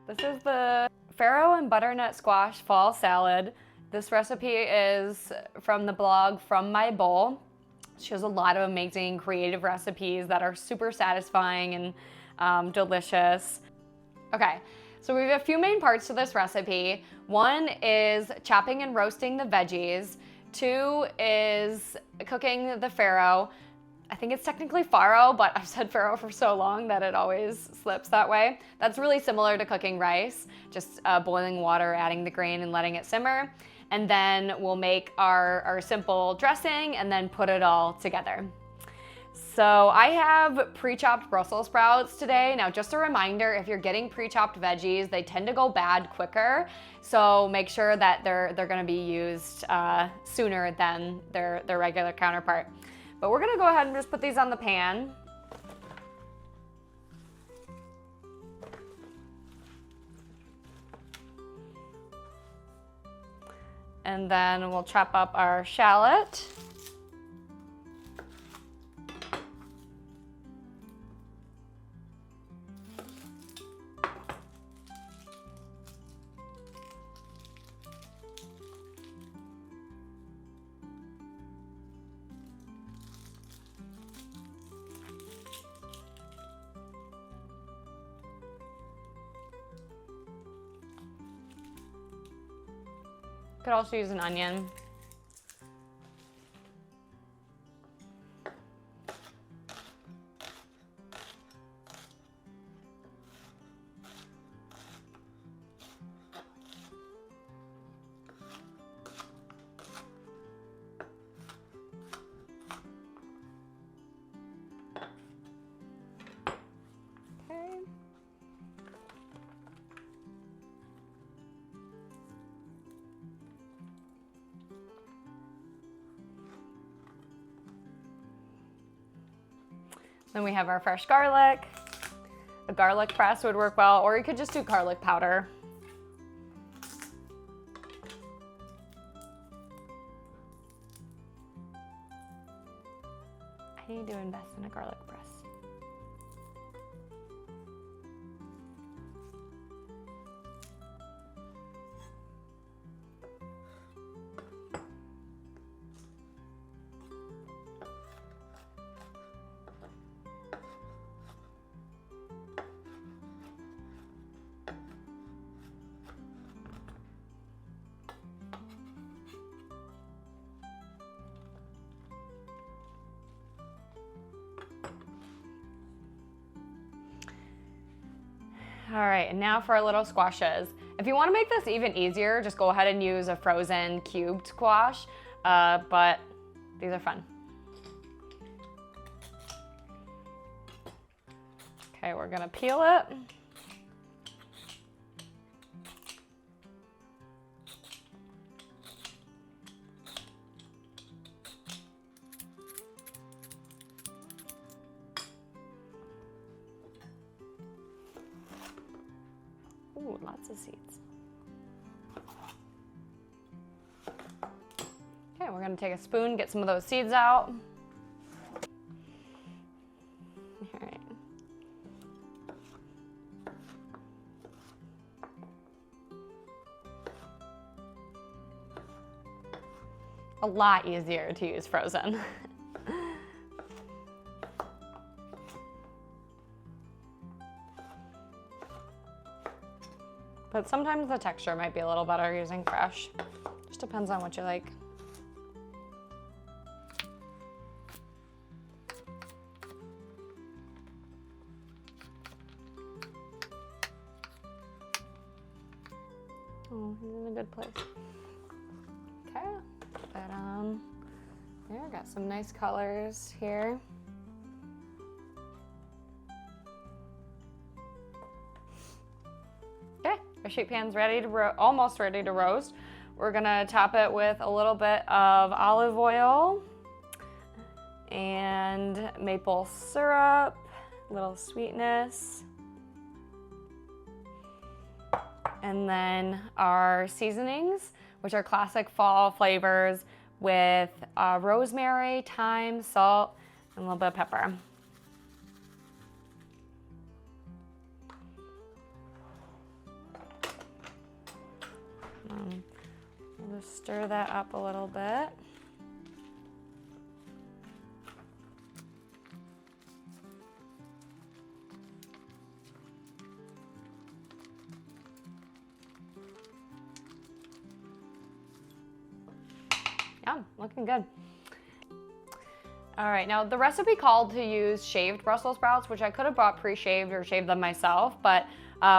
This is the farro and butternut squash fall salad. This recipe is from the blog From My Bowl. She has a lot of amazing creative recipes that are super satisfying and delicious. Okay, so we have a few main parts to this recipe. One is chopping and roasting the veggies. Two is cooking the farro. I think it's technically farro, but I've said farro for so long that it always slips that way. That's really similar to cooking rice, just boiling water, adding the grain and letting it simmer. And then we'll make our simple dressing and then put it all together. So I have pre-chopped Brussels sprouts today. Now, just a reminder, if you're getting pre-chopped veggies, they tend to go bad quicker. So make sure that they're gonna be used sooner than their regular counterpart. But we're gonna go ahead and just put these on the pan. And then we'll chop up our shallot. Could also use an onion. Okay. Then we have our fresh garlic. A garlic press would work well, or you could just do garlic powder. I need to invest in a garlic press. All right, and now for our little squashes. If you want to make this even easier, just go ahead and use a frozen cubed squash, but these are fun. Okay, we're gonna peel it. Ooh, lots of seeds. Okay, we're gonna take a spoon, get some of those seeds out. All right. A lot easier to use frozen. But sometimes the texture might be a little better using fresh. Just depends on what you like. Oh, he's in a good place. Okay, put that on. There, got some nice colors here. Our sheet pan's ready to almost ready to roast. We're gonna top it with a little bit of olive oil and maple syrup, a little sweetness. And then our seasonings, which are classic fall flavors with rosemary, thyme, salt, and a little bit of pepper. Stir that up a little bit. Yeah, looking good. All right, now the recipe called to use shaved Brussels sprouts, which I could have bought pre-shaved or shaved them myself, but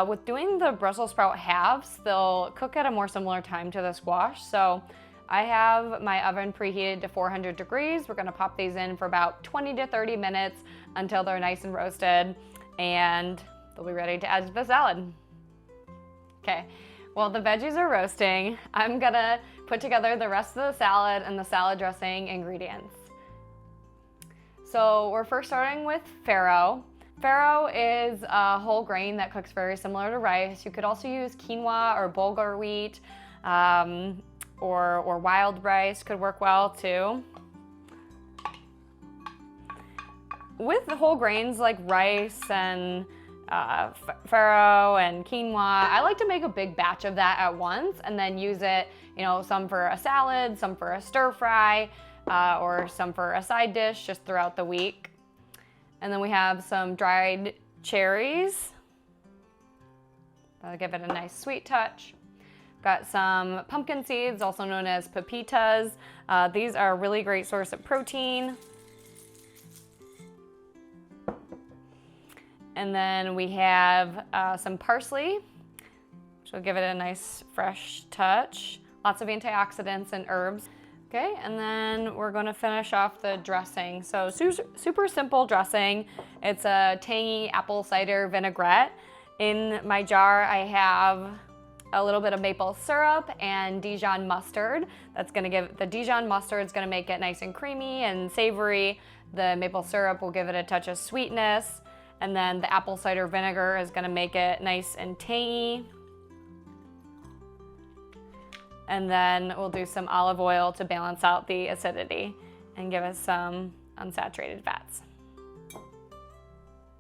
with doing the Brussels sprout halves, they'll cook at a more similar time to the squash. So I have my oven preheated to 400 degrees. We're gonna pop these in for about 20 to 30 minutes until they're nice and roasted, and they'll be ready to add to the salad. Okay, well, the veggies are roasting. I'm gonna put together the rest of the salad and the salad dressing ingredients. So we're first starting with farro. Farro is a whole grain that cooks very similar to rice. You could also use quinoa or bulgur wheat, or wild rice could work well too. With the whole grains like rice and farro and quinoa, I like to make a big batch of that at once and then use it, some for a salad, some for a stir fry, or some for a side dish just throughout the week. And then we have some dried cherries. That'll give it a nice sweet touch. Got some pumpkin seeds, also known as pepitas. These are a really great source of protein. And then we have some parsley, which will give it a nice fresh touch. Lots of antioxidants and herbs. Okay, and then we're gonna finish off the dressing. So super simple dressing. It's a tangy apple cider vinaigrette. In my jar, I have a little bit of maple syrup and Dijon mustard. The Dijon mustard is gonna make it nice and creamy and savory. The maple syrup will give it a touch of sweetness. And then the apple cider vinegar is gonna make it nice and tangy. And then we'll do some olive oil to balance out the acidity and give us some unsaturated fats.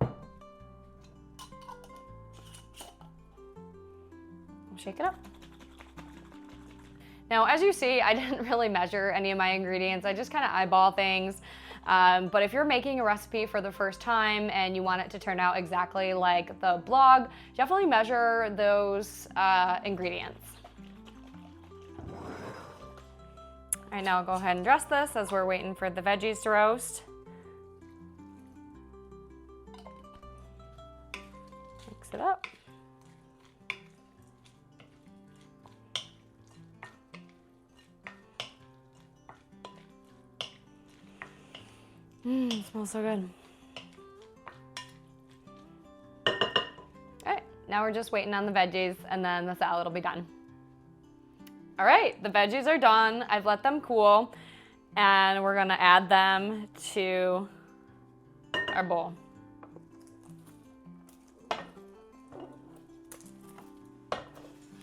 We'll shake it up. Now, as you see, I didn't really measure any of my ingredients. I just kind of eyeball things. But if you're making a recipe for the first time and you want it to turn out exactly like the blog, definitely measure those ingredients. All right, now I'll go ahead and dress this as we're waiting for the veggies to roast. Mix it up. It smells so good. All right, now we're just waiting on the veggies and then the salad will be done. All right, the veggies are done. I've let them cool and we're gonna add them to our bowl.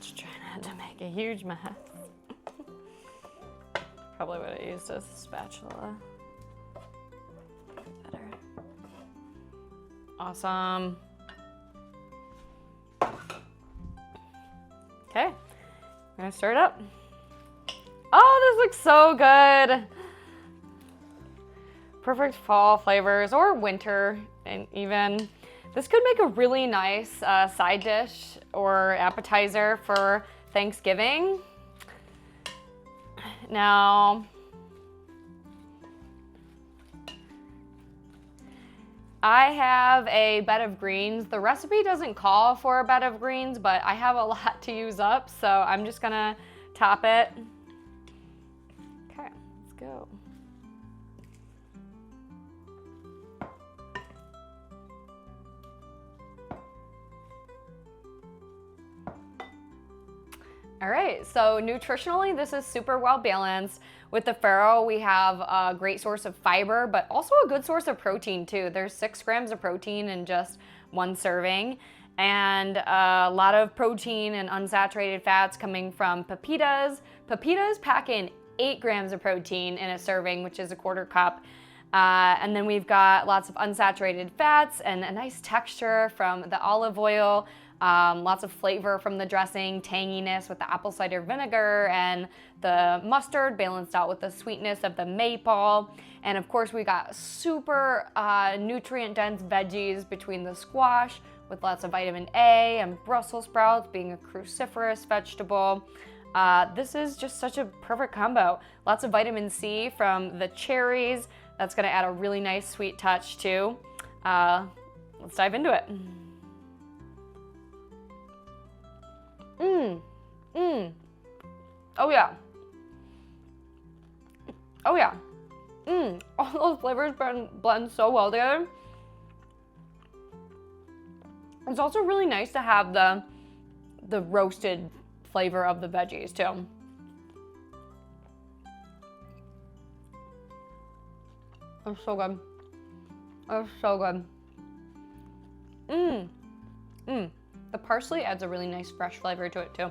Just trying not to make a huge mess. Probably would have used a spatula. Better. Awesome. Okay. I'm gonna stir it up. Oh, this looks so good. Perfect fall flavors or winter, and even this could make a really nice side dish or appetizer for Thanksgiving. Now, I have a bed of greens. The recipe doesn't call for a bed of greens, but I have a lot to use up, so I'm just gonna top it. Okay, let's go. All right, so nutritionally, this is super well balanced. With the farro, we have a great source of fiber, but also a good source of protein too. There's 6 grams of protein in just one serving, and a lot of protein and unsaturated fats coming from pepitas. Pepitas pack in 8 grams of protein in a serving, which is a 1/4 cup. And then we've got lots of unsaturated fats and a nice texture from the olive oil. Lots of flavor from the dressing, tanginess with the apple cider vinegar and the mustard balanced out with the sweetness of the maple. And of course we got super nutrient dense veggies between the squash with lots of vitamin A and Brussels sprouts being a cruciferous vegetable. This is just such a perfect combo. Lots of vitamin C from the cherries. That's gonna add a really nice sweet touch too. Let's dive into it. Oh yeah. Oh yeah. All those flavors blend so well together. It's also really nice to have the roasted flavor of the veggies too. It's so good. It's so good. The parsley adds a really nice fresh flavor to it too.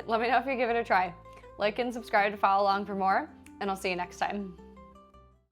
Let me know if you give it a try. Like and subscribe to follow along for more, and I'll see you next time.